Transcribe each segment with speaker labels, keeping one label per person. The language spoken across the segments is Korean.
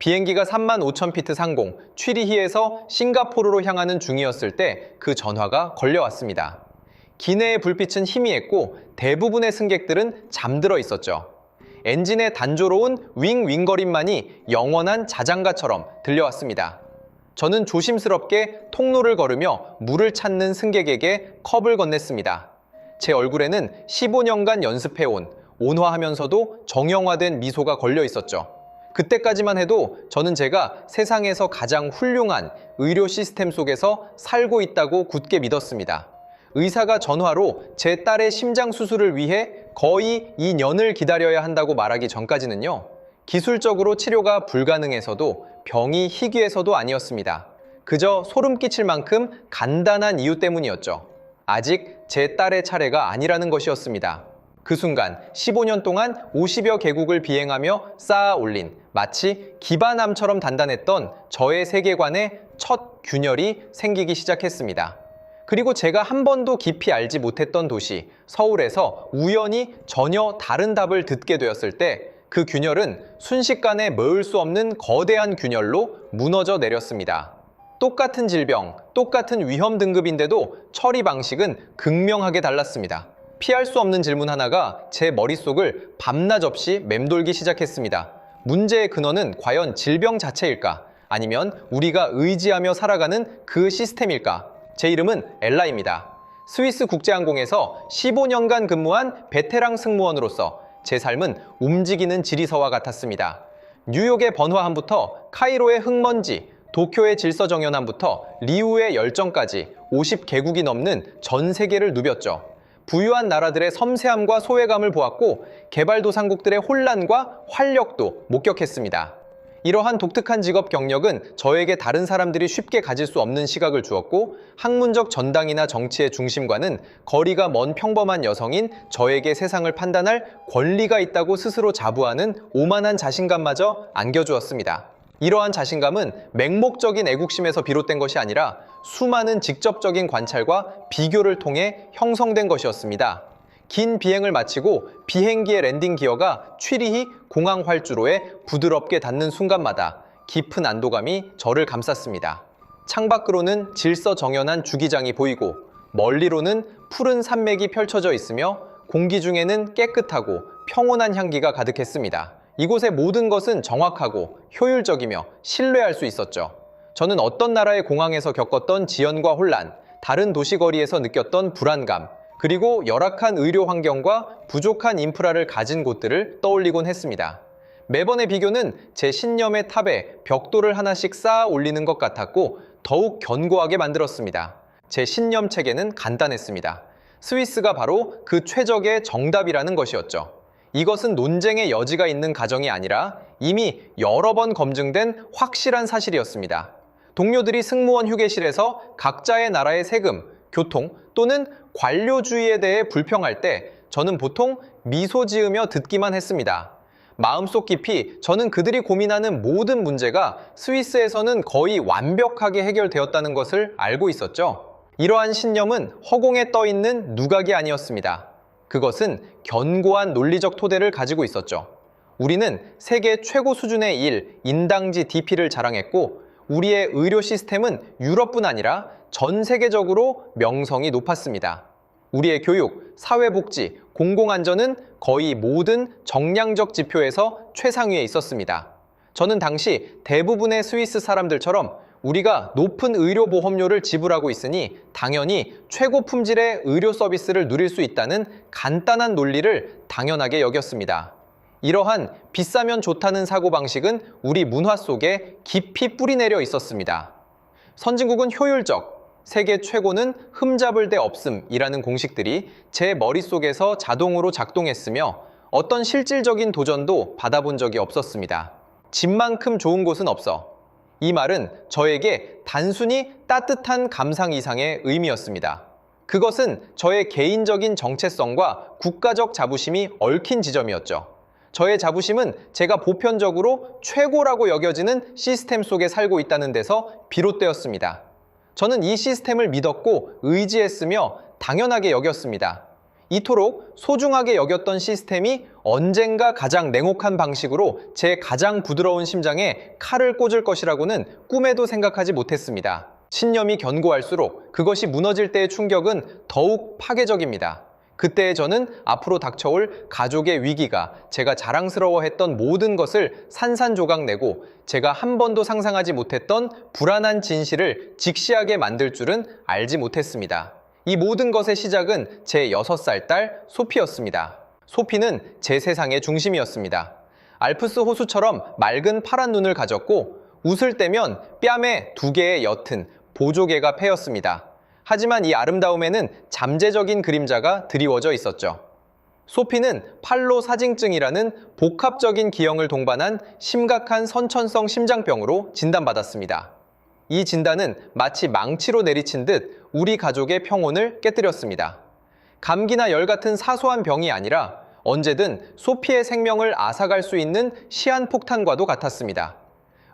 Speaker 1: 비행기가 35,000피트 상공 취리히에서 싱가포르로 향하는 중이었을 때 그 전화가 걸려왔습니다. 기내의 불빛은 희미했고 대부분의 승객들은 잠들어 있었죠. 엔진의 단조로운 윙윙거림만이 영원한 자장가처럼 들려왔습니다. 저는 조심스럽게 통로를 걸으며 물을 찾는 승객에게 컵을 건넸습니다. 제 얼굴에는 15년간 연습해온 온화하면서도 정형화된 미소가 걸려 있었죠. 그때까지만 해도 저는 제가 세상에서 가장 훌륭한 의료 시스템 속에서 살고 있다고 굳게 믿었습니다. 의사가 전화로 제 딸의 심장 수술을 위해 거의 2년을 기다려야 한다고 말하기 전까지는요, 기술적으로 치료가 불가능해서도 병이 희귀해서도 아니었습니다. 그저 소름 끼칠 만큼 간단한 이유 때문이었죠. 아직 제 딸의 차례가 아니라는 것이었습니다. 그 순간 15년 동안 50여 개국을 비행하며 쌓아 올린 마치 기반암처럼 단단했던 저의 세계관에 첫 균열이 생기기 시작했습니다. 그리고 제가 한 번도 깊이 알지 못했던 도시 서울에서 우연히 전혀 다른 답을 듣게 되었을 때 그 균열은 순식간에 메울 수 없는 거대한 균열로 무너져 내렸습니다. 똑같은 질병, 똑같은 위험 등급인데도 처리 방식은 극명하게 달랐습니다. 피할 수 없는 질문 하나가 제 머릿속을 밤낮 없이 맴돌기 시작했습니다. 문제의 근원은 과연 질병 자체일까? 아니면 우리가 의지하며 살아가는 그 시스템일까? 제 이름은 엘라입니다. 스위스 국제항공에서 15년간 근무한 베테랑 승무원으로서 제 삶은 움직이는 지리서와 같았습니다. 뉴욕의 번화함부터 카이로의 흙먼지, 도쿄의 질서정연함부터 리우의 열정까지 50개국이 넘는 전 세계를 누볐죠. 부유한 나라들의 섬세함과 소외감을 보았고 개발도상국들의 혼란과 활력도 목격했습니다. 이러한 독특한 직업 경력은 저에게 다른 사람들이 쉽게 가질 수 없는 시각을 주었고 학문적 전당이나 정치의 중심과는 거리가 먼 평범한 여성인 저에게 세상을 판단할 권리가 있다고 스스로 자부하는 오만한 자신감마저 안겨주었습니다. 이러한 자신감은 맹목적인 애국심에서 비롯된 것이 아니라 수많은 직접적인 관찰과 비교를 통해 형성된 것이었습니다. 긴 비행을 마치고 비행기의 랜딩 기어가 취리히 공항 활주로에 부드럽게 닿는 순간마다 깊은 안도감이 저를 감쌌습니다. 창밖으로는 질서정연한 주기장이 보이고 멀리로는 푸른 산맥이 펼쳐져 있으며 공기 중에는 깨끗하고 평온한 향기가 가득했습니다. 이곳의 모든 것은 정확하고 효율적이며 신뢰할 수 있었죠. 저는 어떤 나라의 공항에서 겪었던 지연과 혼란, 다른 도시거리에서 느꼈던 불안감, 그리고 열악한 의료 환경과 부족한 인프라를 가진 곳들을 떠올리곤 했습니다. 매번의 비교는 제 신념의 탑에 벽돌을 하나씩 쌓아 올리는 것 같았고 더욱 견고하게 만들었습니다. 제 신념 체계는 간단했습니다. 스위스가 바로 그 최적의 정답이라는 것이었죠. 이것은 논쟁의 여지가 있는 가정이 아니라 이미 여러 번 검증된 확실한 사실이었습니다. 동료들이 승무원 휴게실에서 각자의 나라의 세금, 교통 또는 관료주의에 대해 불평할 때 저는 보통 미소 지으며 듣기만 했습니다. 마음속 깊이 저는 그들이 고민하는 모든 문제가 스위스에서는 거의 완벽하게 해결되었다는 것을 알고 있었죠. 이러한 신념은 허공에 떠 있는 누각이 아니었습니다. 그것은 견고한 논리적 토대를 가지고 있었죠. 우리는 세계 최고 수준의 인당지 DP를 자랑했고 우리의 의료 시스템은 유럽뿐 아니라 전 세계적으로 명성이 높았습니다. 우리의 교육, 사회복지, 공공안전은 거의 모든 정량적 지표에서 최상위에 있었습니다. 저는 당시 대부분의 스위스 사람들처럼 우리가 높은 의료보험료를 지불하고 있으니 당연히 최고 품질의 의료 서비스를 누릴 수 있다는 간단한 논리를 당연하게 여겼습니다. 이러한 비싸면 좋다는 사고방식은 우리 문화 속에 깊이 뿌리내려 있었습니다. 선진국은 효율적, 세계 최고는 흠잡을 데 없음이라는 공식들이 제 머릿속에서 자동으로 작동했으며 어떤 실질적인 도전도 받아본 적이 없었습니다. 집만큼 좋은 곳은 없어. 이 말은 저에게 단순히 따뜻한 감상 이상의 의미였습니다. 그것은 저의 개인적인 정체성과 국가적 자부심이 얽힌 지점이었죠. 저의 자부심은 제가 보편적으로 최고라고 여겨지는 시스템 속에 살고 있다는 데서 비롯되었습니다. 저는 이 시스템을 믿었고 의지했으며 당연하게 여겼습니다. 이토록 소중하게 여겼던 시스템이 언젠가 가장 냉혹한 방식으로 제 가장 부드러운 심장에 칼을 꽂을 것이라고는 꿈에도 생각하지 못했습니다. 신념이 견고할수록 그것이 무너질 때의 충격은 더욱 파괴적입니다. 그때의 저는 앞으로 닥쳐올 가족의 위기가 제가 자랑스러워했던 모든 것을 산산조각 내고 제가 한 번도 상상하지 못했던 불안한 진실을 직시하게 만들 줄은 알지 못했습니다. 이 모든 것의 시작은 제 6살 딸 소피였습니다. 소피는 제 세상의 중심이었습니다. 알프스 호수처럼 맑은 파란 눈을 가졌고 웃을 때면 뺨에 2개의 옅은 보조개가 패였습니다. 하지만 이 아름다움에는 잠재적인 그림자가 드리워져 있었죠. 소피는 팔로사징증이라는 복합적인 기형을 동반한 심각한 선천성 심장병으로 진단받았습니다. 이 진단은 마치 망치로 내리친 듯 우리 가족의 평온을 깨뜨렸습니다. 감기나 열 같은 사소한 병이 아니라 언제든 소피의 생명을 앗아갈 수 있는 시한폭탄과도 같았습니다.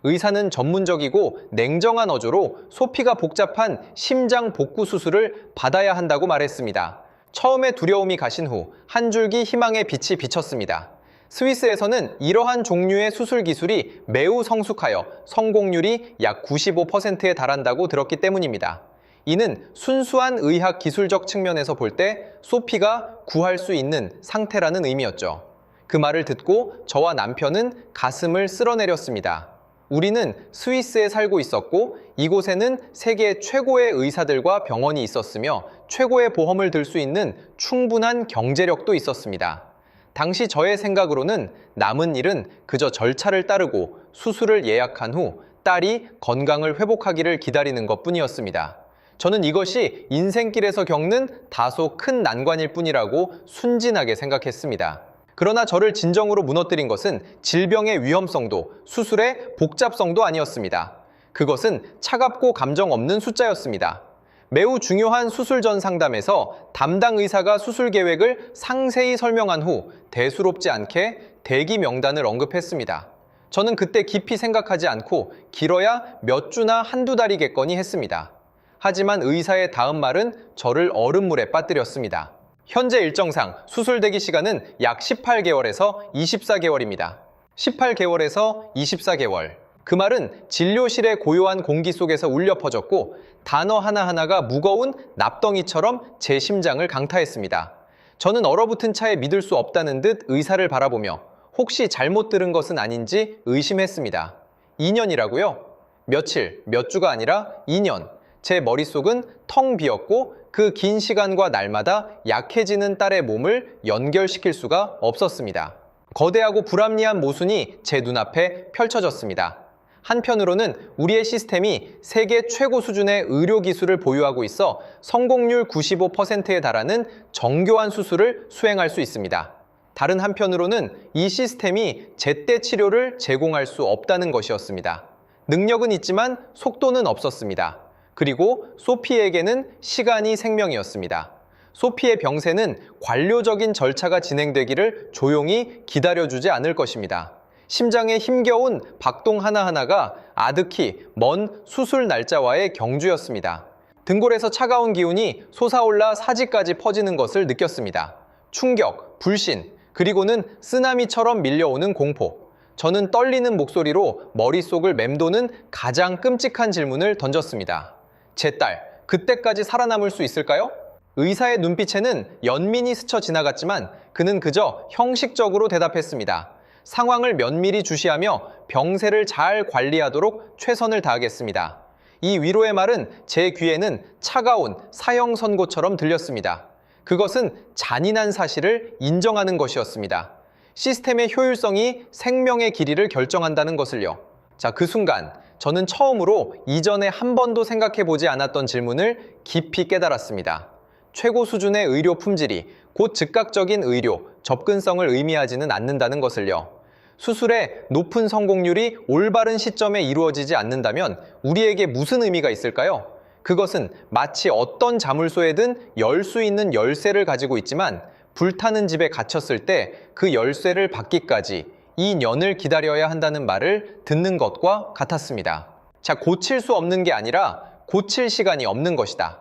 Speaker 1: 의사는 전문적이고 냉정한 어조로 소피가 복잡한 심장 복구 수술을 받아야 한다고 말했습니다. 처음에 두려움이 가신 후 한 줄기 희망의 빛이 비쳤습니다. 스위스에서는 이러한 종류의 수술 기술이 매우 성숙하여 성공률이 약 95%에 달한다고 들었기 때문입니다. 이는 순수한 의학 기술적 측면에서 볼 때 소피가 구할 수 있는 상태라는 의미였죠. 그 말을 듣고 저와 남편은 가슴을 쓸어내렸습니다. 우리는 스위스에 살고 있었고 이곳에는 세계 최고의 의사들과 병원이 있었으며 최고의 보험을 들 수 있는 충분한 경제력도 있었습니다. 당시 저의 생각으로는 남은 일은 그저 절차를 따르고 수술을 예약한 후 딸이 건강을 회복하기를 기다리는 것뿐이었습니다. 저는 이것이 인생길에서 겪는 다소 큰 난관일 뿐이라고 순진하게 생각했습니다. 그러나 저를 진정으로 무너뜨린 것은 질병의 위험성도 수술의 복잡성도 아니었습니다. 그것은 차갑고 감정 없는 숫자였습니다. 매우 중요한 수술 전 상담에서 담당 의사가 수술 계획을 상세히 설명한 후 대수롭지 않게 대기 명단을 언급했습니다. 저는 그때 깊이 생각하지 않고 길어야 몇 주나 한두 달이겠거니 했습니다. 하지만 의사의 다음 말은 저를 얼음물에 빠뜨렸습니다. 현재 일정상 수술 대기 시간은 약 18개월에서 24개월입니다. 18개월에서 24개월. 그 말은 진료실의 고요한 공기 속에서 울려 퍼졌고 단어 하나하나가 무거운 납덩이처럼 제 심장을 강타했습니다. 저는 얼어붙은 차에 믿을 수 없다는 듯 의사를 바라보며 혹시 잘못 들은 것은 아닌지 의심했습니다. 2년이라고요? 며칠, 몇 주가 아니라 2년. 제 머릿속은 텅 비었고 그 긴 시간과 날마다 약해지는 딸의 몸을 연결시킬 수가 없었습니다. 거대하고 불합리한 모순이 제 눈앞에 펼쳐졌습니다. 한편으로는 우리의 시스템이 세계 최고 수준의 의료 기술을 보유하고 있어 성공률 95%에 달하는 정교한 수술을 수행할 수 있습니다. 다른 한편으로는 이 시스템이 제때 치료를 제공할 수 없다는 것이었습니다. 능력은 있지만 속도는 없었습니다. 그리고 소피에게는 시간이 생명이었습니다. 소피의 병세는 관료적인 절차가 진행되기를 조용히 기다려주지 않을 것입니다. 심장의 힘겨운 박동 하나하나가 아득히 먼 수술 날짜와의 경주였습니다. 등골에서 차가운 기운이 솟아올라 사지까지 퍼지는 것을 느꼈습니다. 충격, 불신, 그리고는 쓰나미처럼 밀려오는 공포. 저는 떨리는 목소리로 머릿속을 맴도는 가장 끔찍한 질문을 던졌습니다. 제 딸, 그때까지 살아남을 수 있을까요? 의사의 눈빛에는 연민이 스쳐 지나갔지만 그는 그저 형식적으로 대답했습니다. 상황을 면밀히 주시하며 병세를 잘 관리하도록 최선을 다하겠습니다. 이 위로의 말은 제 귀에는 차가운 사형 선고처럼 들렸습니다. 그것은 잔인한 사실을 인정하는 것이었습니다. 시스템의 효율성이 생명의 길이를 결정한다는 것을요. 자, 그 순간 저는 처음으로 이전에 한 번도 생각해보지 않았던 질문을 깊이 깨달았습니다. 최고 수준의 의료 품질이 곧 즉각적인 의료, 접근성을 의미하지는 않는다는 것을요. 수술의 높은 성공률이 올바른 시점에 이루어지지 않는다면 우리에게 무슨 의미가 있을까요? 그것은 마치 어떤 자물쇠에든 열 수 있는 열쇠를 가지고 있지만 불타는 집에 갇혔을 때 그 열쇠를 받기까지 2년을 기다려야 한다는 말을 듣는 것과 같았습니다. 자, 고칠 수 없는 게 아니라 고칠 시간이 없는 것이다.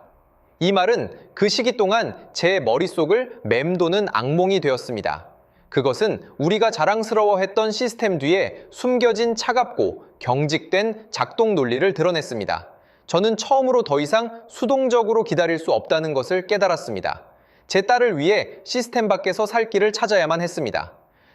Speaker 1: 이 말은 그 시기 동안 제 머릿속을 맴도는 악몽이 되었습니다. 그것은 우리가 자랑스러워했던 시스템 뒤에 숨겨진 차갑고 경직된 작동 논리를 드러냈습니다. 저는 처음으로 더 이상 수동적으로 기다릴 수 없다는 것을 깨달았습니다. 제 딸을 위해 시스템 밖에서 살 길을 찾아야만 했습니다.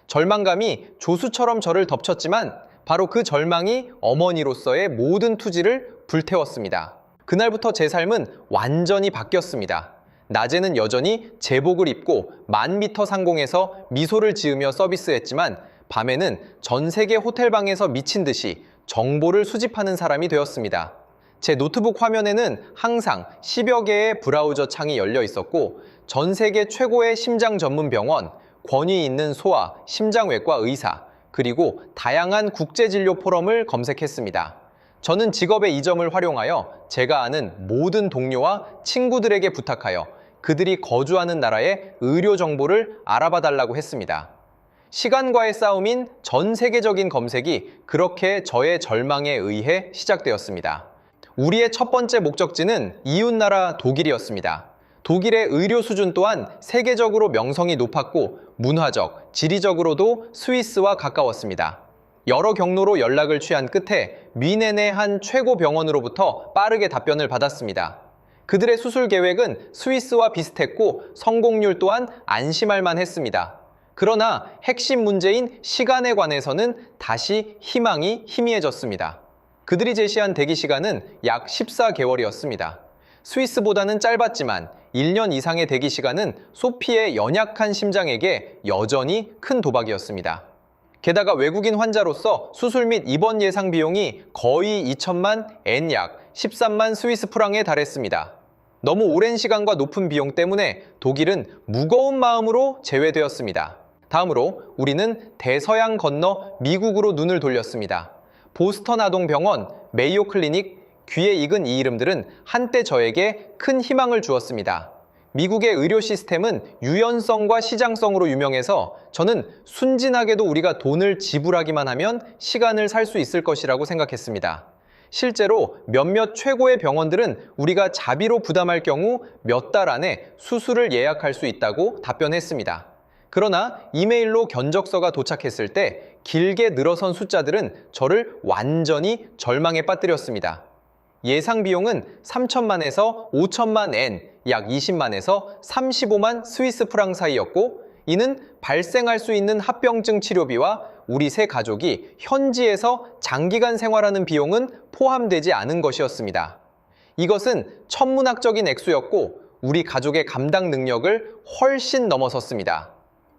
Speaker 1: 절망감이 조수처럼 저를 덮쳤지만 바로 그 절망이 어머니로서의 모든 투지를 불태웠습니다. 그날부터 제 삶은 완전히 바뀌었습니다. 낮에는 여전히 제복을 입고 10,000m 상공에서 미소를 지으며 서비스했지만 밤에는 전 세계 호텔방에서 미친 듯이 정보를 수집하는 사람이 되었습니다. 제 노트북 화면에는 항상 10여 개의 브라우저 창이 열려 있었고 전 세계 최고의 심장 전문 병원, 권위 있는 소아, 심장외과 의사, 그리고 다양한 국제진료 포럼을 검색했습니다. 저는 직업의 이 점을 활용하여 제가 아는 모든 동료와 친구들에게 부탁하여 그들이 거주하는 나라의 의료 정보를 알아봐 달라고 했습니다. 시간과의 싸움인 전 세계적인 검색이 그렇게 저의 절망에 의해 시작되었습니다. 우리의 첫 번째 목적지는 이웃나라 독일이었습니다. 독일의 의료 수준 또한 세계적으로 명성이 높았고 문화적, 지리적으로도 스위스와 가까웠습니다. 여러 경로로 연락을 취한 끝에 뮌헨의 한 최고 병원으로부터 빠르게 답변을 받았습니다. 그들의 수술 계획은 스위스와 비슷했고 성공률 또한 안심할 만했습니다. 그러나 핵심 문제인 시간에 관해서는 다시 희망이 희미해졌습니다. 그들이 제시한 대기 시간은 약 14개월이었습니다. 스위스보다는 짧았지만 1년 이상의 대기 시간은 소피의 연약한 심장에게 여전히 큰 도박이었습니다. 게다가 외국인 환자로서 수술 및 입원 예상 비용이 거의 2천만 엔 약 13만 스위스 프랑에 달했습니다. 너무 오랜 시간과 높은 비용 때문에 독일은 무거운 마음으로 제외되었습니다. 다음으로 우리는 대서양 건너 미국으로 눈을 돌렸습니다. 보스턴 아동병원, 메이오 클리닉, 귀에 익은 이 이름들은 한때 저에게 큰 희망을 주었습니다. 미국의 의료 시스템은 유연성과 시장성으로 유명해서 저는 순진하게도 우리가 돈을 지불하기만 하면 시간을 살 수 있을 것이라고 생각했습니다. 실제로 몇몇 최고의 병원들은 우리가 자비로 부담할 경우 몇 달 안에 수술을 예약할 수 있다고 답변했습니다. 그러나 이메일로 견적서가 도착했을 때 길게 늘어선 숫자들은 저를 완전히 절망에 빠뜨렸습니다. 예상 비용은 3천만에서 5천만 엔, 약 20만에서 35만 스위스 프랑 사이였고 이는 발생할 수 있는 합병증 치료비와 우리 세 가족이 현지에서 장기간 생활하는 비용은 포함되지 않은 것이었습니다. 이것은 천문학적인 액수였고 우리 가족의 감당 능력을 훨씬 넘어섰습니다.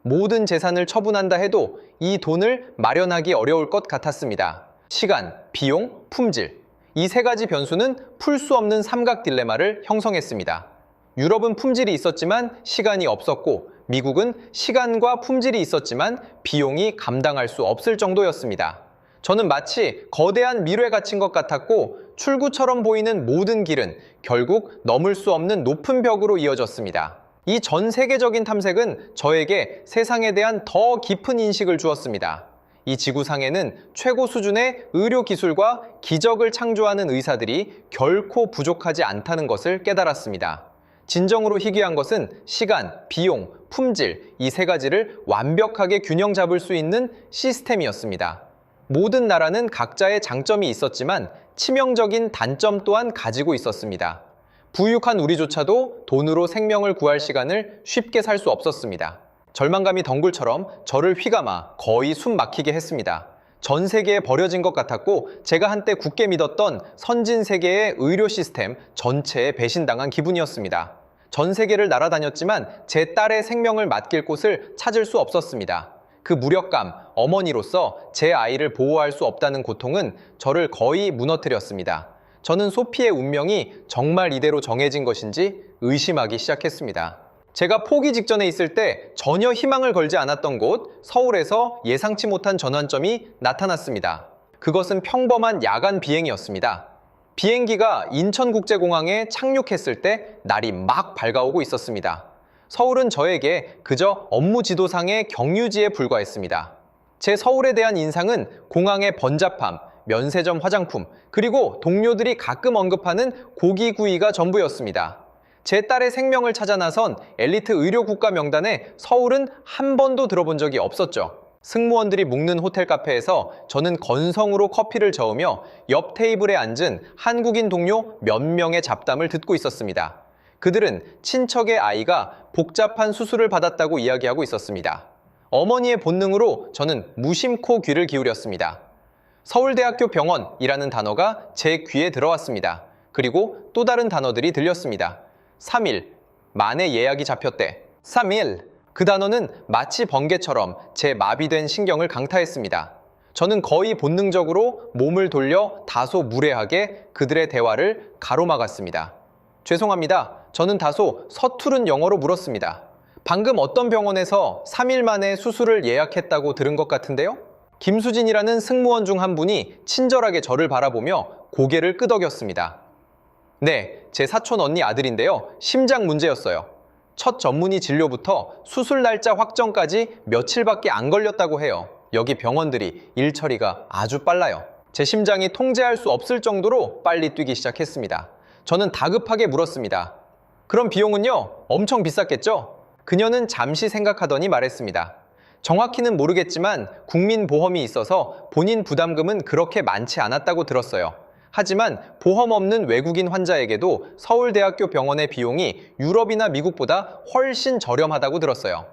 Speaker 1: 모든 재산을 처분한다 해도 이 돈을 마련하기 어려울 것 같았습니다. 시간, 비용, 품질. 이 세 가지 변수는 풀 수 없는 삼각 딜레마를 형성했습니다. 유럽은 품질이 있었지만 시간이 없었고 미국은 시간과 품질이 있었지만 비용이 감당할 수 없을 정도였습니다. 저는 마치 거대한 밀에 갇힌 것 같았고 출구처럼 보이는 모든 길은 결국 넘을 수 없는 높은 벽으로 이어졌습니다. 이 전 세계적인 탐색은 저에게 세상에 대한 더 깊은 인식을 주었습니다. 이 지구상에는 최고 수준의 의료 기술과 기적을 창조하는 의사들이 결코 부족하지 않다는 것을 깨달았습니다. 진정으로 희귀한 것은 시간, 비용, 품질 이 세 가지를 완벽하게 균형 잡을 수 있는 시스템이었습니다. 모든 나라는 각자의 장점이 있었지만 치명적인 단점 또한 가지고 있었습니다. 부유한 우리조차도 돈으로 생명을 구할 시간을 쉽게 살 수 없었습니다. 절망감이 덩굴처럼 저를 휘감아 거의 숨 막히게 했습니다. 전 세계에 버려진 것 같았고 제가 한때 굳게 믿었던 선진 세계의 의료 시스템 전체에 배신당한 기분이었습니다. 전 세계를 날아다녔지만 제 딸의 생명을 맡길 곳을 찾을 수 없었습니다. 그 무력감, 어머니로서 제 아이를 보호할 수 없다는 고통은 저를 거의 무너뜨렸습니다. 저는 소피의 운명이 정말 이대로 정해진 것인지 의심하기 시작했습니다. 제가 포기 직전에 있을 때 전혀 희망을 걸지 않았던 곳, 서울에서 예상치 못한 전환점이 나타났습니다. 그것은 평범한 야간 비행이었습니다. 비행기가 인천국제공항에 착륙했을 때 날이 막 밝아오고 있었습니다. 서울은 저에게 그저 업무 지도상의 경유지에 불과했습니다. 제 서울에 대한 인상은 공항의 번잡함, 면세점 화장품, 그리고 동료들이 가끔 언급하는 고기구이가 전부였습니다. 제 딸의 생명을 찾아 나선 엘리트 의료 국가 명단에 서울은 한 번도 들어본 적이 없었죠. 승무원들이 묵는 호텔 카페에서 저는 건성으로 커피를 저으며 옆 테이블에 앉은 한국인 동료 몇 명의 잡담을 듣고 있었습니다. 그들은 친척의 아이가 복잡한 수술을 받았다고 이야기하고 있었습니다. 어머니의 본능으로 저는 무심코 귀를 기울였습니다. 서울대학교 병원이라는 단어가 제 귀에 들어왔습니다. 그리고 또 다른 단어들이 들렸습니다. 3일, 만에 예약이 잡혔대. 3일, 그 단어는 마치 번개처럼 제 마비된 신경을 강타했습니다. 저는 거의 본능적으로 몸을 돌려 다소 무례하게 그들의 대화를 가로막았습니다. 죄송합니다. 저는 다소 서투른 영어로 물었습니다. 방금 어떤 병원에서 3일 만에 수술을 예약했다고 들은 것 같은데요? 김수진이라는 승무원 중 한 분이 친절하게 저를 바라보며 고개를 끄덕였습니다. 네, 제 사촌 언니 아들인데요. 심장 문제였어요. 첫 전문의 진료부터 수술 날짜 확정까지 며칠밖에 안 걸렸다고 해요. 여기 병원들이 일 처리가 아주 빨라요. 제 심장이 통제할 수 없을 정도로 빨리 뛰기 시작했습니다. 저는 다급하게 물었습니다. 그럼 비용은요? 엄청 비쌌겠죠? 그녀는 잠시 생각하더니 말했습니다. 정확히는 모르겠지만 국민보험이 있어서 본인 부담금은 그렇게 많지 않았다고 들었어요. 하지만 보험 없는 외국인 환자에게도 서울대학교 병원의 비용이 유럽이나 미국보다 훨씬 저렴하다고 들었어요.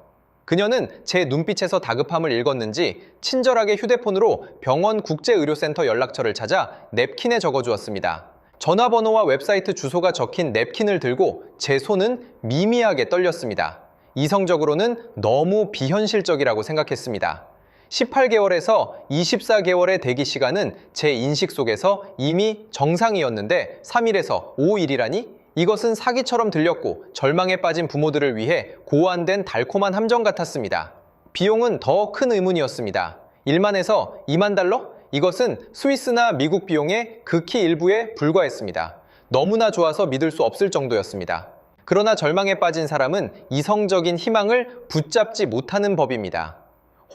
Speaker 1: 그녀는 제 눈빛에서 다급함을 읽었는지 친절하게 휴대폰으로 병원 국제의료센터 연락처를 찾아 냅킨에 적어주었습니다. 전화번호와 웹사이트 주소가 적힌 냅킨을 들고 제 손은 미미하게 떨렸습니다. 이성적으로는 너무 비현실적이라고 생각했습니다. 18개월에서 24개월의 대기 시간은 제 인식 속에서 이미 정상이었는데 3일에서 5일이라니? 이것은 사기처럼 들렸고 절망에 빠진 부모들을 위해 고안된 달콤한 함정 같았습니다. 비용은 더 큰 의문이었습니다. 1만에서 2만 달러? 이것은 스위스나 미국 비용의 극히 일부에 불과했습니다. 너무나 좋아서 믿을 수 없을 정도였습니다. 그러나 절망에 빠진 사람은 이성적인 희망을 붙잡지 못하는 법입니다.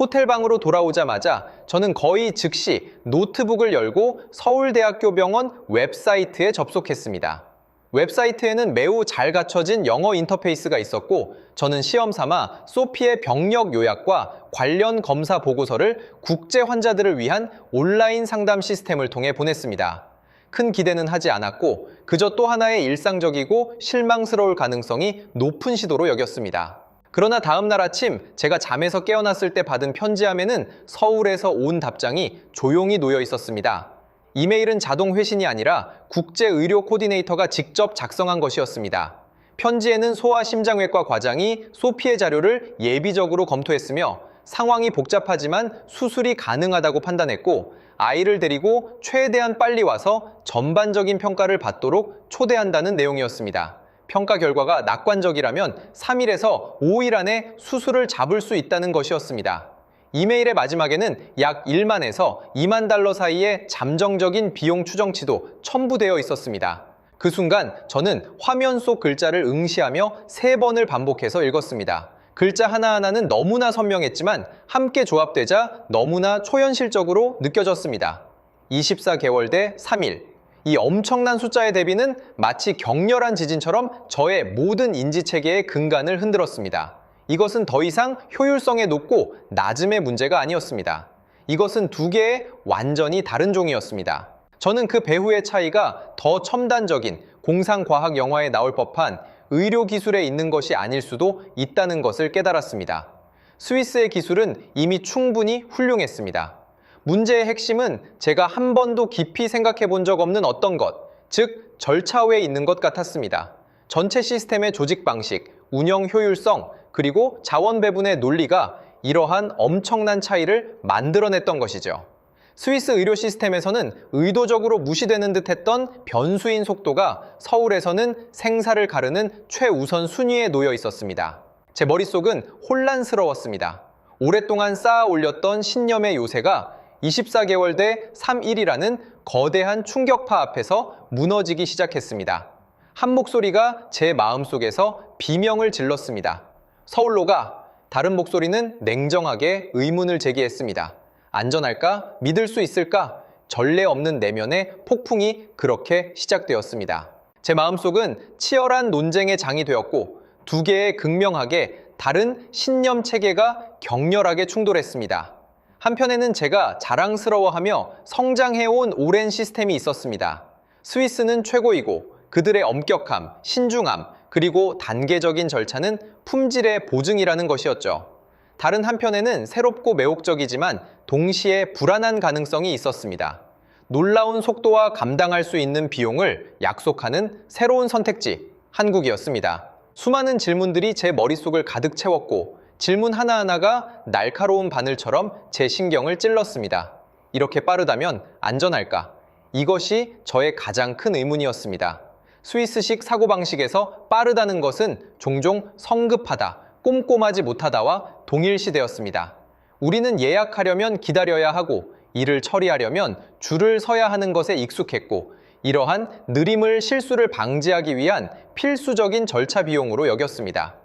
Speaker 1: 호텔방으로 돌아오자마자 저는 거의 즉시 노트북을 열고 서울대학교 병원 웹사이트에 접속했습니다. 웹사이트에는 매우 잘 갖춰진 영어 인터페이스가 있었고 저는 시험 삼아 소피의 병력 요약과 관련 검사 보고서를 국제 환자들을 위한 온라인 상담 시스템을 통해 보냈습니다. 큰 기대는 하지 않았고 그저 또 하나의 일상적이고 실망스러울 가능성이 높은 시도로 여겼습니다. 그러나 다음 날 아침 제가 잠에서 깨어났을 때 받은 편지함에는 서울에서 온 답장이 조용히 놓여 있었습니다. 이메일은 자동 회신이 아니라 국제의료 코디네이터가 직접 작성한 것이었습니다. 편지에는 소아심장외과 과장이 소피의 자료를 예비적으로 검토했으며 상황이 복잡하지만 수술이 가능하다고 판단했고 아이를 데리고 최대한 빨리 와서 전반적인 평가를 받도록 초대한다는 내용이었습니다. 평가 결과가 낙관적이라면 3일에서 5일 안에 수술을 잡을 수 있다는 것이었습니다. 이메일의 마지막에는 약 1만에서 2만 달러 사이의 잠정적인 비용 추정치도 첨부되어 있었습니다. 그 순간 저는 화면 속 글자를 응시하며 3번을 반복해서 읽었습니다. 글자 하나하나는 너무나 선명했지만 함께 조합되자 너무나 초현실적으로 느껴졌습니다. 24개월 대 3일. 이 엄청난 숫자의 대비는 마치 격렬한 지진처럼 저의 모든 인지체계의 근간을 흔들었습니다. 이것은 더 이상 효율성의 높고 낮음의 문제가 아니었습니다. 이것은 두 개의 완전히 다른 종이었습니다. 저는 그 배후의 차이가 더 첨단적인 공상과학 영화에 나올 법한 의료기술에 있는 것이 아닐 수도 있다는 것을 깨달았습니다. 스위스의 기술은 이미 충분히 훌륭했습니다. 문제의 핵심은 제가 한 번도 깊이 생각해 본 적 없는 어떤 것, 즉 절차외에 있는 것 같았습니다. 전체 시스템의 조직 방식, 운영 효율성, 그리고 자원 배분의 논리가 이러한 엄청난 차이를 만들어냈던 것이죠. 스위스 의료 시스템에서는 의도적으로 무시되는 듯 했던 변수인 속도가 서울에서는 생사를 가르는 최우선 순위에 놓여 있었습니다. 제 머릿속은 혼란스러웠습니다. 오랫동안 쌓아 올렸던 신념의 요새가 24개월 대 3일이라는 거대한 충격파 앞에서 무너지기 시작했습니다. 한 목소리가 제 마음속에서 비명을 질렀습니다. 서울로 가. 다른 목소리는 냉정하게 의문을 제기했습니다. 안전할까? 믿을 수 있을까? 전례 없는 내면의 폭풍이 그렇게 시작되었습니다. 제 마음속은 치열한 논쟁의 장이 되었고 두 개의 극명하게 다른 신념 체계가 격렬하게 충돌했습니다. 한편에는 제가 자랑스러워하며 성장해온 오랜 시스템이 있었습니다. 스위스는 최고이고 그들의 엄격함, 신중함, 그리고 단계적인 절차는 품질의 보증이라는 것이었죠. 다른 한편에는 새롭고 매혹적이지만 동시에 불안한 가능성이 있었습니다. 놀라운 속도와 감당할 수 있는 비용을 약속하는 새로운 선택지, 한국이었습니다. 수많은 질문들이 제 머릿속을 가득 채웠고 질문 하나하나가 날카로운 바늘처럼 제 신경을 찔렀습니다. 이렇게 빠르다면 안전할까? 이것이 저의 가장 큰 의문이었습니다. 스위스식 사고방식에서 빠르다는 것은 종종 성급하다, 꼼꼼하지 못하다와 동일시되었습니다. 우리는 예약하려면 기다려야 하고 일을 처리하려면 줄을 서야 하는 것에 익숙했고 이러한 느림을 실수를 방지하기 위한 필수적인 절차 비용으로 여겼습니다.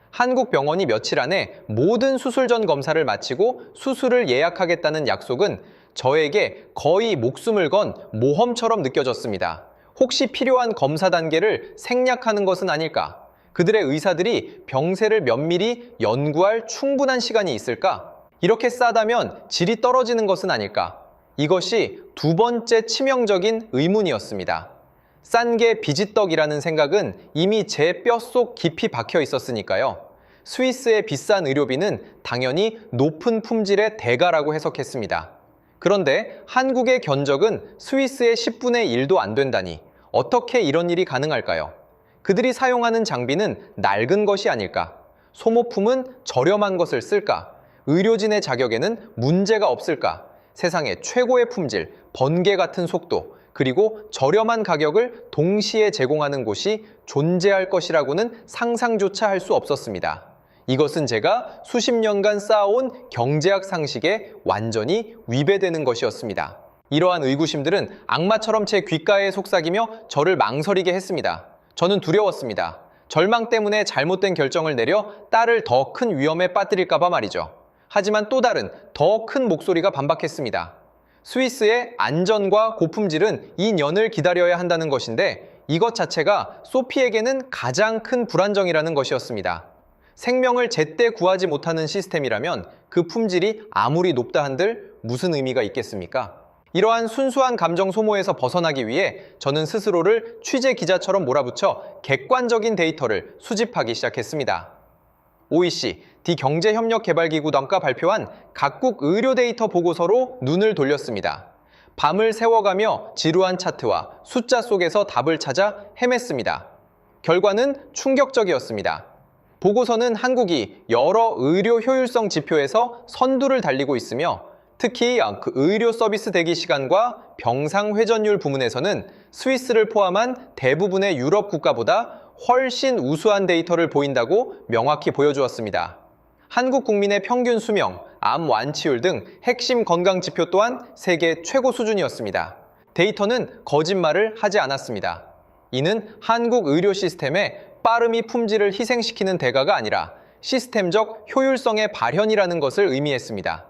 Speaker 1: 한국 병원이 며칠 안에 모든 수술 전 검사를 마치고 수술을 예약하겠다는 약속은 저에게 거의 목숨을 건 모험처럼 느껴졌습니다. 혹시 필요한 검사 단계를 생략하는 것은 아닐까? 그들의 의사들이 병세를 면밀히 연구할 충분한 시간이 있을까? 이렇게 싸다면 질이 떨어지는 것은 아닐까? 이것이 두 번째 치명적인 의문이었습니다. 싼 게 비지떡이라는 생각은 이미 제 뼛속 깊이 박혀 있었으니까요. 스위스의 비싼 의료비는 당연히 높은 품질의 대가라고 해석했습니다. 그런데 한국의 견적은 스위스의 10분의 1도 안 된다니 어떻게 이런 일이 가능할까요? 그들이 사용하는 장비는 낡은 것이 아닐까? 소모품은 저렴한 것을 쓸까? 의료진의 자격에는 문제가 없을까? 세상의 최고의 품질, 번개 같은 속도, 그리고 저렴한 가격을 동시에 제공하는 곳이 존재할 것이라고는 상상조차 할 수 없었습니다. 이것은 제가 수십 년간 쌓아온 경제학 상식에 완전히 위배되는 것이었습니다. 이러한 의구심들은 악마처럼 제 귓가에 속삭이며 저를 망설이게 했습니다. 저는 두려웠습니다. 절망 때문에 잘못된 결정을 내려 딸을 더 큰 위험에 빠뜨릴까 봐 말이죠. 하지만 또 다른 더 큰 목소리가 반박했습니다. 스위스의 안전과 고품질은 2년을 기다려야 한다는 것인데 이것 자체가 소피에게는 가장 큰 불안정이라는 것이었습니다. 생명을 제때 구하지 못하는 시스템이라면 그 품질이 아무리 높다 한들 무슨 의미가 있겠습니까? 이러한 순수한 감정 소모에서 벗어나기 위해 저는 스스로를 취재 기자처럼 몰아붙여 객관적인 데이터를 수집하기 시작했습니다. OECD 경제협력개발기구가 발표한 각국 의료 데이터 보고서로 눈을 돌렸습니다. 밤을 새워가며 지루한 차트와 숫자 속에서 답을 찾아 헤맸습니다. 결과는 충격적이었습니다. 보고서는 한국이 여러 의료 효율성 지표에서 선두를 달리고 있으며 특히 의료 서비스 대기 시간과 병상 회전율 부문에서는 스위스를 포함한 대부분의 유럽 국가보다 훨씬 우수한 데이터를 보인다고 명확히 보여주었습니다. 한국 국민의 평균 수명, 암 완치율 등 핵심 건강 지표 또한 세계 최고 수준이었습니다. 데이터는 거짓말을 하지 않았습니다. 이는 한국 의료 시스템의 빠름이 품질을 희생시키는 대가가 아니라 시스템적 효율성의 발현이라는 것을 의미했습니다.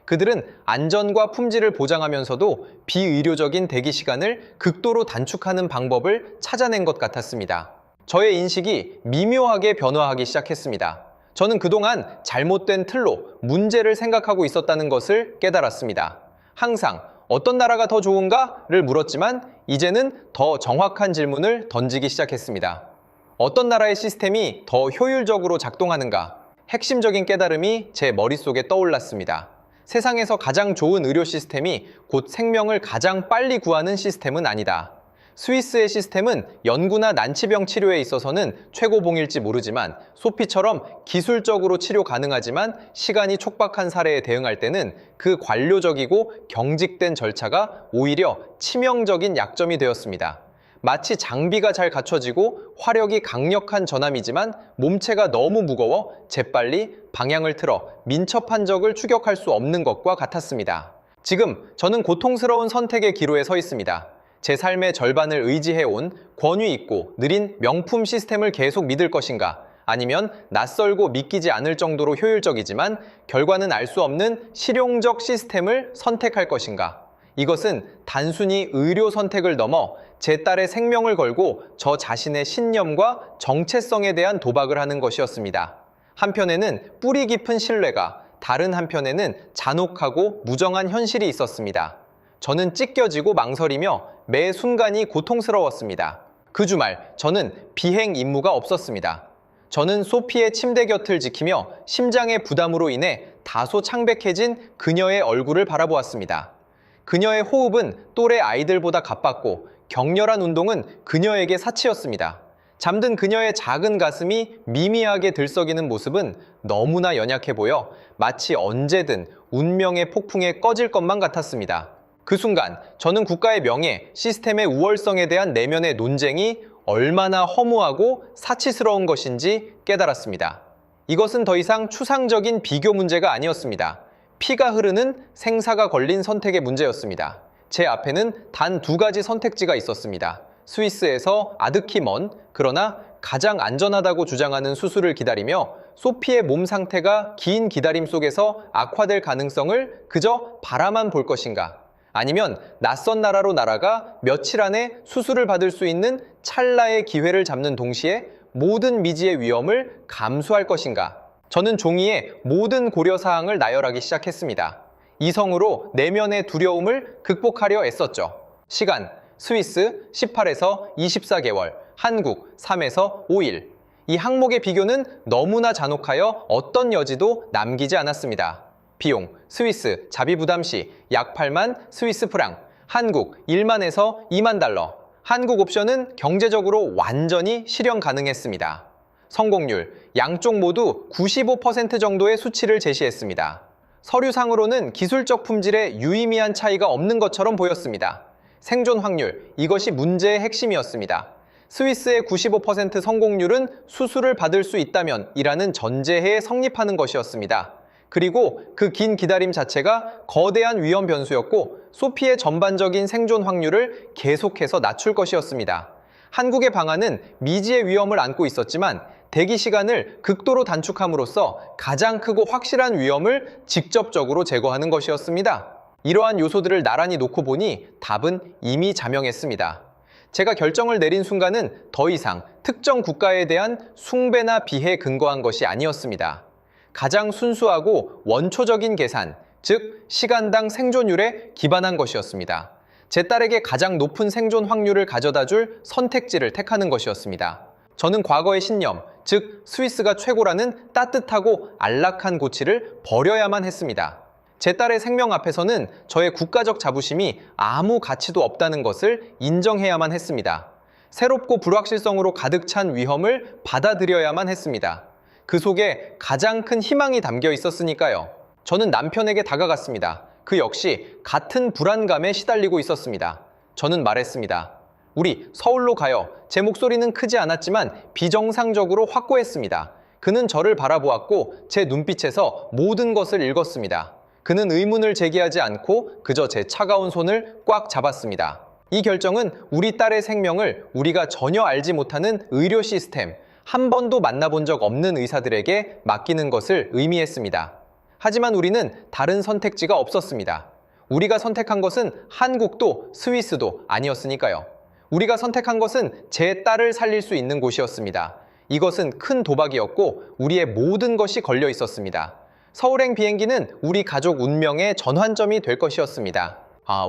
Speaker 1: 그들은 안전과 품질을 보장하면서도 비의료적인 대기 시간을 극도로 단축하는 방법을 찾아낸 것 같았습니다. 저의 인식이 미묘하게 변화하기 시작했습니다. 저는 그동안 잘못된 틀로 문제를 생각하고 있었다는 것을 깨달았습니다. 항상 어떤 나라가 더 좋은가를 물었지만 이제는 더 정확한 질문을 던지기 시작했습니다. 어떤 나라의 시스템이 더 효율적으로 작동하는가? 핵심적인 깨달음이 제 머릿속에 떠올랐습니다. 세상에서 가장 좋은 의료 시스템이 곧 생명을 가장 빨리 구하는 시스템은 아니다. 스위스의 시스템은 연구나 난치병 치료에 있어서는 최고봉일지 모르지만 소피처럼 기술적으로 치료 가능하지만 시간이 촉박한 사례에 대응할 때는 그 관료적이고 경직된 절차가 오히려 치명적인 약점이 되었습니다. 마치 장비가 잘 갖춰지고 화력이 강력한 전함이지만 몸체가 너무 무거워 재빨리 방향을 틀어 민첩한 적을 추격할 수 없는 것과 같았습니다. 지금 저는 고통스러운 선택의 기로에 서 있습니다. 제 삶의 절반을 의지해온 권위 있고 느린 명품 시스템을 계속 믿을 것인가? 아니면 낯설고 믿기지 않을 정도로 효율적이지만 결과는 알 수 없는 실용적 시스템을 선택할 것인가? 이것은 단순히 의료 선택을 넘어 제 딸의 생명을 걸고 저 자신의 신념과 정체성에 대한 도박을 하는 것이었습니다. 한편에는 뿌리 깊은 신뢰가, 다른 한편에는 잔혹하고 무정한 현실이 있었습니다. 저는 찢겨지고 망설이며 매 순간이 고통스러웠습니다. 그 주말, 저는 비행 임무가 없었습니다. 저는 소피의 침대 곁을 지키며 심장의 부담으로 인해 다소 창백해진 그녀의 얼굴을 바라보았습니다. 그녀의 호흡은 또래 아이들보다 가빴고 격렬한 운동은 그녀에게 사치였습니다. 잠든 그녀의 작은 가슴이 미미하게 들썩이는 모습은 너무나 연약해 보여 마치 언제든 운명의 폭풍에 꺼질 것만 같았습니다. 그 순간 저는 국가의 명예, 시스템의 우월성에 대한 내면의 논쟁이 얼마나 허무하고 사치스러운 것인지 깨달았습니다. 이것은 더 이상 추상적인 비교 문제가 아니었습니다. 피가 흐르는 생사가 걸린 선택의 문제였습니다. 제 앞에는 단 2가지 선택지가 있었습니다. 스위스에서 아득히 먼, 그러나 가장 안전하다고 주장하는 수술을 기다리며 소피의 몸 상태가 긴 기다림 속에서 악화될 가능성을 그저 바라만 볼 것인가? 아니면 낯선 나라로 날아가 며칠 안에 수술을 받을 수 있는 찰나의 기회를 잡는 동시에 모든 미지의 위험을 감수할 것인가? 저는 종이에 모든 고려사항을 나열하기 시작했습니다. 이성으로 내면의 두려움을 극복하려 애썼죠. 시간, 스위스 18에서 24개월, 한국 3에서 5일. 이 항목의 비교는 너무나 잔혹하여 어떤 여지도 남기지 않았습니다. 비용, 스위스 자비 부담 시 약 8만 스위스 프랑, 한국 1만에서 2만 달러. 한국 옵션은 경제적으로 완전히 실현 가능했습니다. 성공률, 양쪽 모두 95% 정도의 수치를 제시했습니다. 서류상으로는 기술적 품질에 유의미한 차이가 없는 것처럼 보였습니다. 생존 확률, 이것이 문제의 핵심이었습니다. 스위스의 95% 성공률은 수술을 받을 수 있다면 이라는 전제해에 성립하는 것이었습니다. 그리고 그 긴 기다림 자체가 거대한 위험 변수였고 소피의 전반적인 생존 확률을 계속해서 낮출 것이었습니다. 한국의 방안은 미지의 위험을 안고 있었지만 대기 시간을 극도로 단축함으로써 가장 크고 확실한 위험을 직접적으로 제거하는 것이었습니다. 이러한 요소들을 나란히 놓고 보니 답은 이미 자명했습니다. 제가 결정을 내린 순간은 더 이상 특정 국가에 대한 숭배나 비해에 근거한 것이 아니었습니다. 가장 순수하고 원초적인 계산, 즉 시간당 생존율에 기반한 것이었습니다. 제 딸에게 가장 높은 생존 확률을 가져다 줄 선택지를 택하는 것이었습니다. 저는 과거의 신념, 즉 스위스가 최고라는 따뜻하고 안락한 고치를 버려야만 했습니다. 제 딸의 생명 앞에서는 저의 국가적 자부심이 아무 가치도 없다는 것을 인정해야만 했습니다. 새롭고 불확실성으로 가득 찬 위험을 받아들여야만 했습니다. 그 속에 가장 큰 희망이 담겨 있었으니까요. 저는 남편에게 다가갔습니다. 그 역시 같은 불안감에 시달리고 있었습니다. 저는 말했습니다. 우리 서울로 가요. 제 목소리는 크지 않았지만 비정상적으로 확고했습니다. 그는 저를 바라보았고 제 눈빛에서 모든 것을 읽었습니다. 그는 의문을 제기하지 않고 그저 제 차가운 손을 꽉 잡았습니다. 이 결정은 우리 딸의 생명을 우리가 전혀 알지 못하는 의료 시스템, 한 번도 만나본 적 없는 의사들에게 맡기는 것을 의미했습니다. 하지만 우리는 다른 선택지가 없었습니다. 우리가 선택한 것은 한국도 스위스도 아니었으니까요. 우리가 선택한 것은 제 딸을 살릴 수 있는 곳이었습니다. 이것은 큰 도박이었고 우리의 모든 것이 걸려 있었습니다. 서울행 비행기는 우리 가족 운명의 전환점이 될 것이었습니다.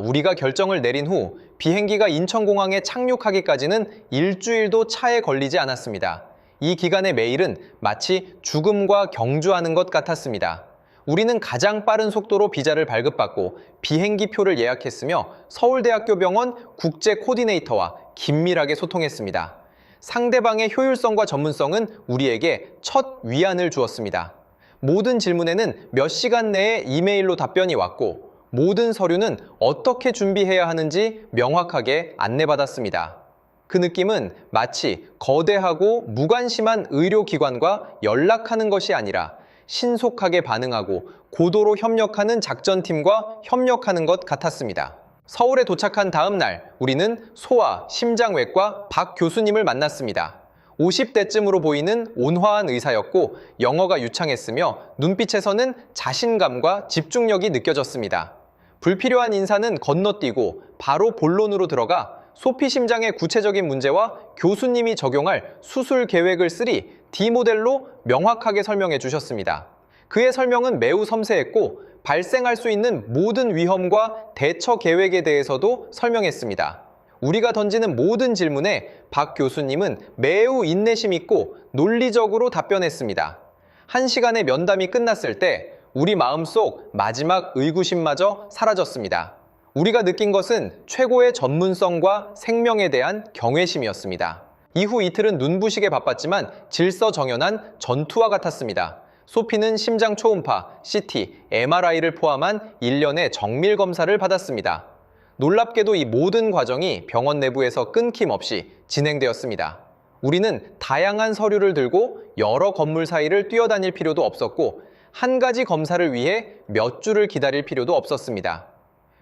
Speaker 1: 우리가 결정을 내린 후 비행기가 인천공항에 착륙하기까지는 일주일도 차에 걸리지 않았습니다. 이 기간의 매일은 마치 죽음과 경주하는 것 같았습니다. 우리는 가장 빠른 속도로 비자를 발급받고 비행기 표를 예약했으며 서울대학교 병원 국제 코디네이터와 긴밀하게 소통했습니다. 상대방의 효율성과 전문성은 우리에게 첫 위안을 주었습니다. 모든 질문에는 몇 시간 내에 이메일로 답변이 왔고 모든 서류는 어떻게 준비해야 하는지 명확하게 안내받았습니다. 그 느낌은 마치 거대하고 무관심한 의료기관과 연락하는 것이 아니라 신속하게 반응하고 고도로 협력하는 작전팀과 협력하는 것 같았습니다. 서울에 도착한 다음 날 우리는 소아, 심장외과 박 교수님을 만났습니다. 50대쯤으로 보이는 온화한 의사였고 영어가 유창했으며 눈빛에서는 자신감과 집중력이 느껴졌습니다. 불필요한 인사는 건너뛰고 바로 본론으로 들어가 소피 심장의 구체적인 문제와 교수님이 적용할 수술 계획을 쓰리 D 모델로 명확하게 설명해 주셨습니다. 그의 설명은 매우 섬세했고 발생할 수 있는 모든 위험과 대처 계획에 대해서도 설명했습니다. 우리가 던지는 모든 질문에 박 교수님은 매우 인내심 있고 논리적으로 답변했습니다. 1시간의 면담이 끝났을 때 우리 마음속 마지막 의구심마저 사라졌습니다. 우리가 느낀 것은 최고의 전문성과 생명에 대한 경외심이었습니다. 이후 이틀은 눈부시게 바빴지만 질서정연한 전투와 같았습니다. 소피는 심장 초음파, CT, MRI를 포함한 일련의 정밀 검사를 받았습니다. 놀랍게도 이 모든 과정이 병원 내부에서 끊김없이 진행되었습니다. 우리는 다양한 서류를 들고 여러 건물 사이를 뛰어다닐 필요도 없었고 한 가지 검사를 위해 몇 주를 기다릴 필요도 없었습니다.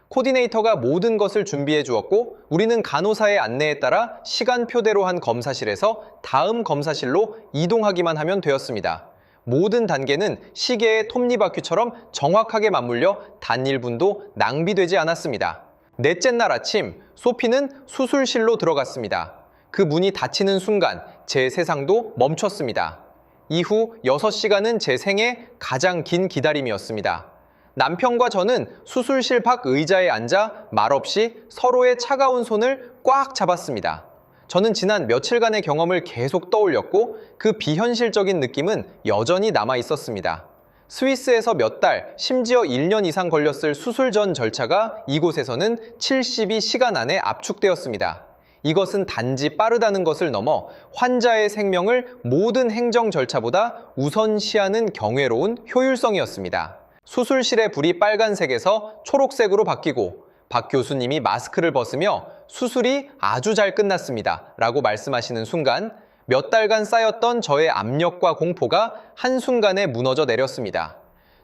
Speaker 1: 코디네이터가 모든 것을 준비해 주었고 우리는 간호사의 안내에 따라 시간표대로 한 검사실에서 다음 검사실로 이동하기만 하면 되었습니다. 모든 단계는 시계의 톱니바퀴처럼 정확하게 맞물려 단 1분도 낭비되지 않았습니다. 넷째 날 아침, 소피는 수술실로 들어갔습니다. 그 문이 닫히는 순간 제 세상도 멈췄습니다. 이후 6시간은 제 생애 가장 긴 기다림이었습니다. 남편과 저는 수술실 밖 의자에 앉아 말없이 서로의 차가운 손을 꽉 잡았습니다. 저는 지난 며칠간의 경험을 계속 떠올렸고 그 비현실적인 느낌은 여전히 남아 있었습니다. 스위스에서 몇 달, 심지어 1년 이상 걸렸을 수술 전 절차가 이곳에서는 72시간 안에 압축되었습니다. 이것은 단지 빠르다는 것을 넘어 환자의 생명을 모든 행정 절차보다 우선시하는 경외로운 효율성이었습니다. 수술실의 불이 빨간색에서 초록색으로 바뀌고 박 교수님이 마스크를 벗으며 수술이 아주 잘 끝났습니다 라고 말씀하시는 순간 몇 달간 쌓였던 저의 압력과 공포가 한순간에 무너져 내렸습니다.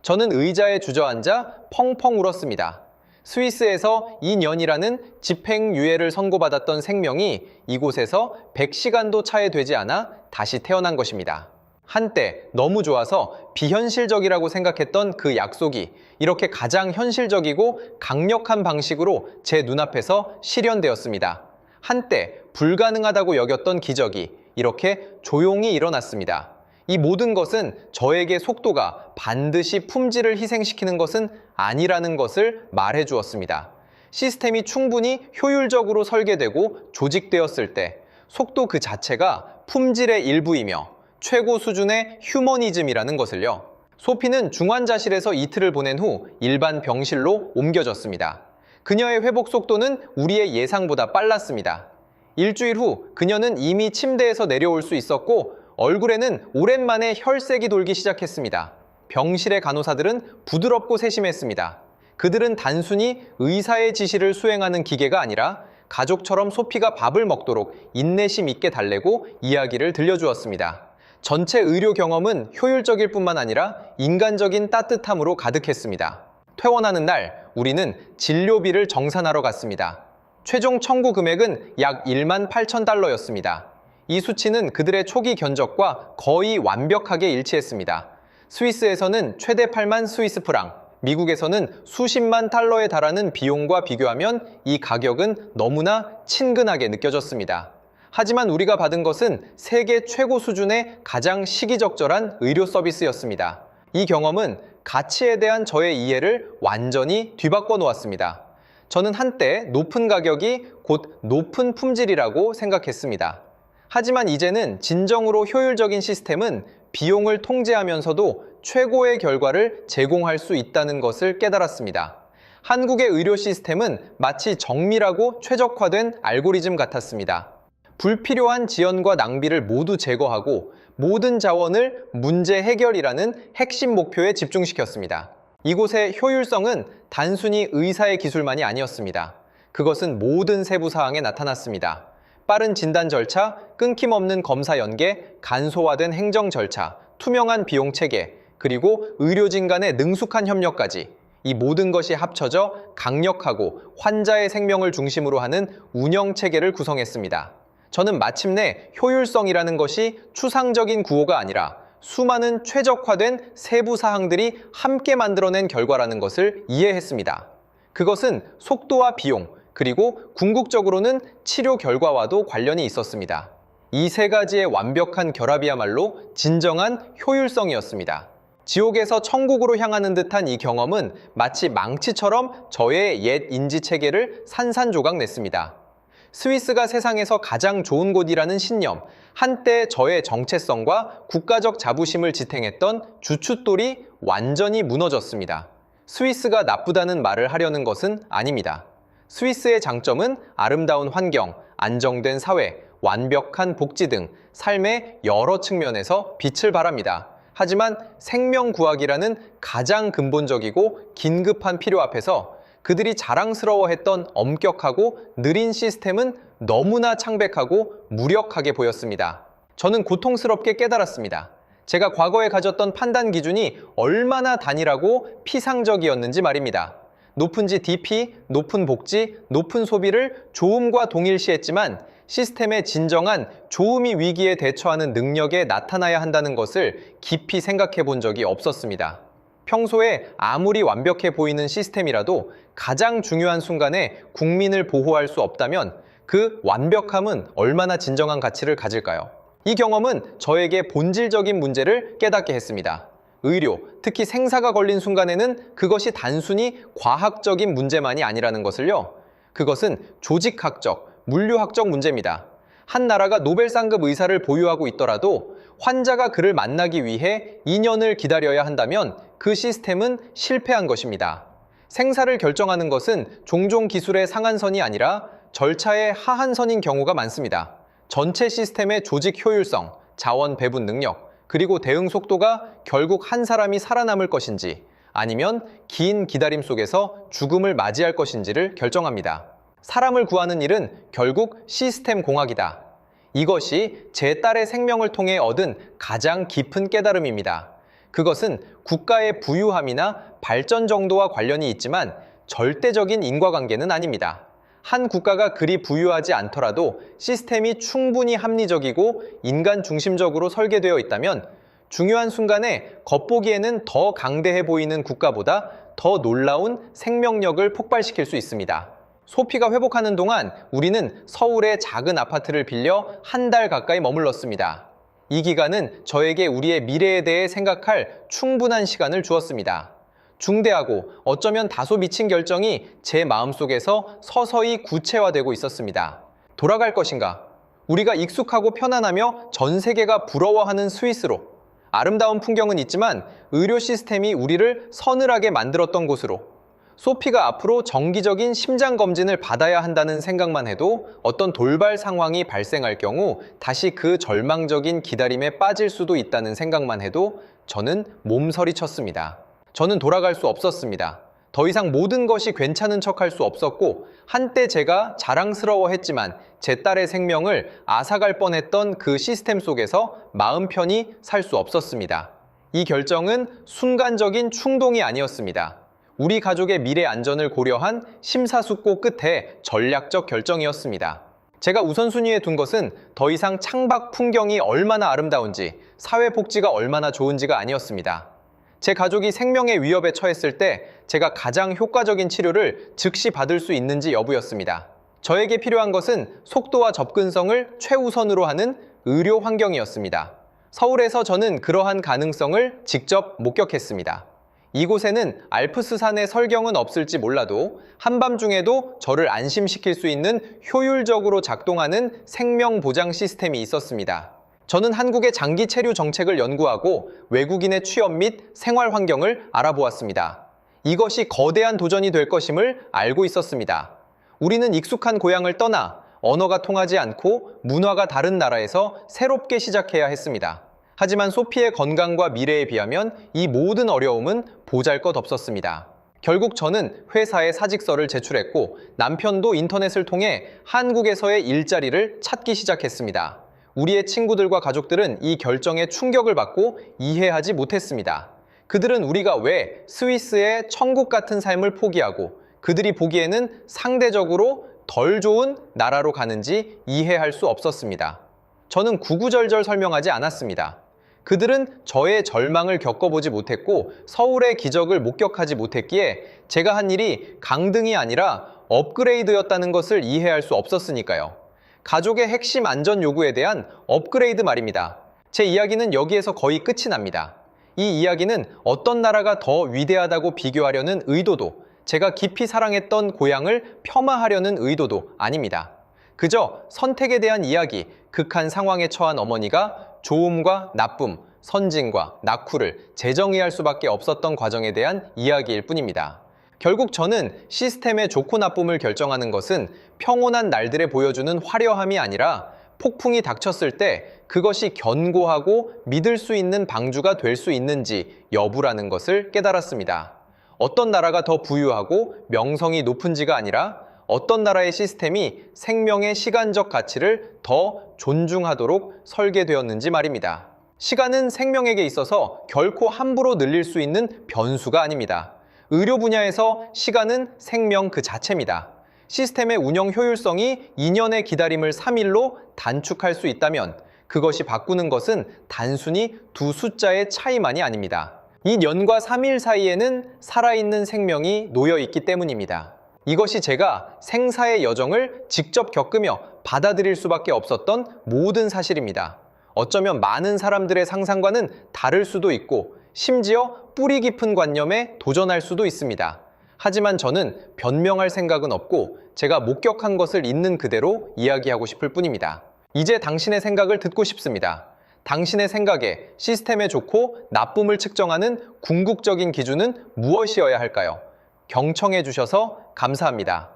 Speaker 1: 저는 의자에 주저앉아 펑펑 울었습니다. 스위스에서 2년이라는 집행유예를 선고받았던 생명이 이곳에서 100시간도 차에 되지 않아 다시 태어난 것입니다. 한때 너무 좋아서 비현실적이라고 생각했던 그 약속이 이렇게 가장 현실적이고 강력한 방식으로 제 눈앞에서 실현되었습니다. 한때 불가능하다고 여겼던 기적이 이렇게 조용히 일어났습니다. 이 모든 것은 저에게 속도가 반드시 품질을 희생시키는 것은 아니라는 것을 말해 주었습니다. 시스템이 충분히 효율적으로 설계되고 조직되었을 때 속도 그 자체가 품질의 일부이며 최고 수준의 휴머니즘이라는 것을요. 소피는 중환자실에서 이틀을 보낸 후 일반 병실로 옮겨졌습니다. 그녀의 회복 속도는 우리의 예상보다 빨랐습니다. 일주일 후 그녀는 이미 침대에서 내려올 수 있었고 얼굴에는 오랜만에 혈색이 돌기 시작했습니다. 병실의 간호사들은 부드럽고 세심했습니다. 그들은 단순히 의사의 지시를 수행하는 기계가 아니라 가족처럼 소피가 밥을 먹도록 인내심 있게 달래고 이야기를 들려주었습니다. 전체 의료 경험은 효율적일 뿐만 아니라 인간적인 따뜻함으로 가득했습니다. 퇴원하는 날 우리는 진료비를 정산하러 갔습니다. 최종 청구 금액은 약 1만 8천 달러였습니다. 이 수치는 그들의 초기 견적과 거의 완벽하게 일치했습니다. 스위스에서는 최대 8만 스위스 프랑, 미국에서는 수십만 달러에 달하는 비용과 비교하면 이 가격은 너무나 친근하게 느껴졌습니다. 하지만 우리가 받은 것은 세계 최고 수준의 가장 시기적절한 의료 서비스였습니다. 이 경험은 가치에 대한 저의 이해를 완전히 뒤바꿔 놓았습니다. 저는 한때 높은 가격이 곧 높은 품질이라고 생각했습니다. 하지만 이제는 진정으로 효율적인 시스템은 비용을 통제하면서도 최고의 결과를 제공할 수 있다는 것을 깨달았습니다. 한국의 의료 시스템은 마치 정밀하고 최적화된 알고리즘 같았습니다. 불필요한 지연과 낭비를 모두 제거하고 모든 자원을 문제 해결이라는 핵심 목표에 집중시켰습니다. 이곳의 효율성은 단순히 의사의 기술만이 아니었습니다. 그것은 모든 세부 사항에 나타났습니다. 빠른 진단 절차, 끊김없는 검사 연계, 간소화된 행정 절차, 투명한 비용 체계, 그리고 의료진 간의 능숙한 협력까지 이 모든 것이 합쳐져 강력하고 환자의 생명을 중심으로 하는 운영 체계를 구성했습니다. 저는 마침내 효율성이라는 것이 추상적인 구호가 아니라 수많은 최적화된 세부 사항들이 함께 만들어낸 결과라는 것을 이해했습니다. 그것은 속도와 비용, 그리고 궁극적으로는 치료 결과와도 관련이 있었습니다. 이 세 가지의 완벽한 결합이야말로 진정한 효율성이었습니다. 지옥에서 천국으로 향하는 듯한 이 경험은 마치 망치처럼 저의 옛 인지 체계를 산산조각 냈습니다. 스위스가 세상에서 가장 좋은 곳이라는 신념, 한때 저의 정체성과 국가적 자부심을 지탱했던 주춧돌이 완전히 무너졌습니다. 스위스가 나쁘다는 말을 하려는 것은 아닙니다. 스위스의 장점은 아름다운 환경, 안정된 사회, 완벽한 복지 등 삶의 여러 측면에서 빛을 발합니다. 하지만 생명 구하기라는 가장 근본적이고 긴급한 필요 앞에서 그들이 자랑스러워했던 엄격하고 느린 시스템은 너무나 창백하고 무력하게 보였습니다. 저는 고통스럽게 깨달았습니다. 제가 과거에 가졌던 판단 기준이 얼마나 단일하고 피상적이었는지 말입니다. 높은 DP, 높은 복지, 높은 소비를 좋음과 동일시했지만 시스템의 진정한 좋음이 위기에 대처하는 능력에 나타나야 한다는 것을 깊이 생각해 본 적이 없었습니다. 평소에 아무리 완벽해 보이는 시스템이라도 가장 중요한 순간에 국민을 보호할 수 없다면 그 완벽함은 얼마나 진정한 가치를 가질까요? 이 경험은 저에게 본질적인 문제를 깨닫게 했습니다. 의료, 특히 생사가 걸린 순간에는 그것이 단순히 과학적인 문제만이 아니라는 것을요. 그것은 조직학적, 물류학적 문제입니다. 한 나라가 노벨상급 의사를 보유하고 있더라도 환자가 그를 만나기 위해 2년을 기다려야 한다면 그 시스템은 실패한 것입니다. 생사를 결정하는 것은 종종 기술의 상한선이 아니라 절차의 하한선인 경우가 많습니다. 전체 시스템의 조직 효율성, 자원 배분 능력, 그리고 대응 속도가 결국 한 사람이 살아남을 것인지 아니면 긴 기다림 속에서 죽음을 맞이할 것인지를 결정합니다. 사람을 구하는 일은 결국 시스템 공학이다. 이것이 제 딸의 생명을 통해 얻은 가장 깊은 깨달음입니다. 그것은 국가의 부유함이나 발전 정도와 관련이 있지만 절대적인 인과관계는 아닙니다. 한 국가가 그리 부유하지 않더라도 시스템이 충분히 합리적이고 인간 중심적으로 설계되어 있다면 중요한 순간에 겉보기에는 더 강대해 보이는 국가보다 더 놀라운 생명력을 폭발시킬 수 있습니다. 소피가 회복하는 동안 우리는 서울의 작은 아파트를 빌려 한 달 가까이 머물렀습니다. 이 기간은 저에게 우리의 미래에 대해 생각할 충분한 시간을 주었습니다. 중대하고 어쩌면 다소 미친 결정이 제 마음속에서 서서히 구체화되고 있었습니다. 돌아갈 것인가? 우리가 익숙하고 편안하며 전 세계가 부러워하는 스위스로. 아름다운 풍경은 있지만 의료 시스템이 우리를 서늘하게 만들었던 곳으로. 소피가 앞으로 정기적인 심장 검진을 받아야 한다는 생각만 해도 어떤 돌발 상황이 발생할 경우 다시 그 절망적인 기다림에 빠질 수도 있다는 생각만 해도 저는 몸서리 쳤습니다. 저는 돌아갈 수 없었습니다. 더 이상 모든 것이 괜찮은 척할 수 없었고 한때 제가 자랑스러워했지만 제 딸의 생명을 앗아갈 뻔했던 그 시스템 속에서 마음 편히 살 수 없었습니다. 이 결정은 순간적인 충동이 아니었습니다. 우리 가족의 미래 안전을 고려한 심사숙고 끝에 전략적 결정이었습니다. 제가 우선순위에 둔 것은 더 이상 창밖 풍경이 얼마나 아름다운지, 사회복지가 얼마나 좋은지가 아니었습니다. 제 가족이 생명의 위협에 처했을 때 제가 가장 효과적인 치료를 즉시 받을 수 있는지 여부였습니다. 저에게 필요한 것은 속도와 접근성을 최우선으로 하는 의료 환경이었습니다. 서울에서 저는 그러한 가능성을 직접 목격했습니다. 이곳에는 알프스산의 설경은 없을지 몰라도 한밤중에도 저를 안심시킬 수 있는 효율적으로 작동하는 생명보장 시스템이 있었습니다. 저는 한국의 장기 체류 정책을 연구하고 외국인의 취업 및 생활 환경을 알아보았습니다. 이것이 거대한 도전이 될 것임을 알고 있었습니다. 우리는 익숙한 고향을 떠나 언어가 통하지 않고 문화가 다른 나라에서 새롭게 시작해야 했습니다. 하지만 소피의 건강과 미래에 비하면 이 모든 어려움은 보잘것없었습니다. 결국 저는 회사에 사직서를 제출했고 남편도 인터넷을 통해 한국에서의 일자리를 찾기 시작했습니다. 우리의 친구들과 가족들은 이 결정에 충격을 받고 이해하지 못했습니다. 그들은 우리가 왜 스위스의 천국 같은 삶을 포기하고 그들이 보기에는 상대적으로 덜 좋은 나라로 가는지 이해할 수 없었습니다. 저는 구구절절 설명하지 않았습니다. 그들은 저의 절망을 겪어보지 못했고 서울의 기적을 목격하지 못했기에 제가 한 일이 강등이 아니라 업그레이드였다는 것을 이해할 수 없었으니까요. 가족의 핵심 안전 요구에 대한 업그레이드 말입니다. 제 이야기는 여기에서 거의 끝이 납니다. 이 이야기는 어떤 나라가 더 위대하다고 비교하려는 의도도, 제가 깊이 사랑했던 고향을 폄하하려는 의도도 아닙니다. 그저 선택에 대한 이야기, 극한 상황에 처한 어머니가 좋음과 나쁨, 선진과 낙후를 재정의할 수밖에 없었던 과정에 대한 이야기일 뿐입니다. 결국 저는 시스템의 좋고 나쁨을 결정하는 것은 평온한 날들에 보여주는 화려함이 아니라 폭풍이 닥쳤을 때 그것이 견고하고 믿을 수 있는 방주가 될 수 있는지 여부라는 것을 깨달았습니다. 어떤 나라가 더 부유하고 명성이 높은지가 아니라 어떤 나라의 시스템이 생명의 시간적 가치를 더 존중하도록 설계되었는지 말입니다. 시간은 생명에게 있어서 결코 함부로 늘릴 수 있는 변수가 아닙니다. 의료 분야에서 시간은 생명 그 자체입니다. 시스템의 운영 효율성이 2년의 기다림을 3일로 단축할 수 있다면 그것이 바꾸는 것은 단순히 두 숫자의 차이만이 아닙니다. 이 년과 3일 사이에는 살아있는 생명이 놓여 있기 때문입니다. 이것이 제가 생사의 여정을 직접 겪으며 받아들일 수밖에 없었던 모든 사실입니다. 어쩌면 많은 사람들의 상상과는 다를 수도 있고 심지어 뿌리 깊은 관념에 도전할 수도 있습니다. 하지만 저는 변명할 생각은 없고 제가 목격한 것을 있는 그대로 이야기하고 싶을 뿐입니다. 이제 당신의 생각을 듣고 싶습니다. 당신의 생각에 시스템의 좋고 나쁨을 측정하는 궁극적인 기준은 무엇이어야 할까요? 경청해 주셔서 감사합니다.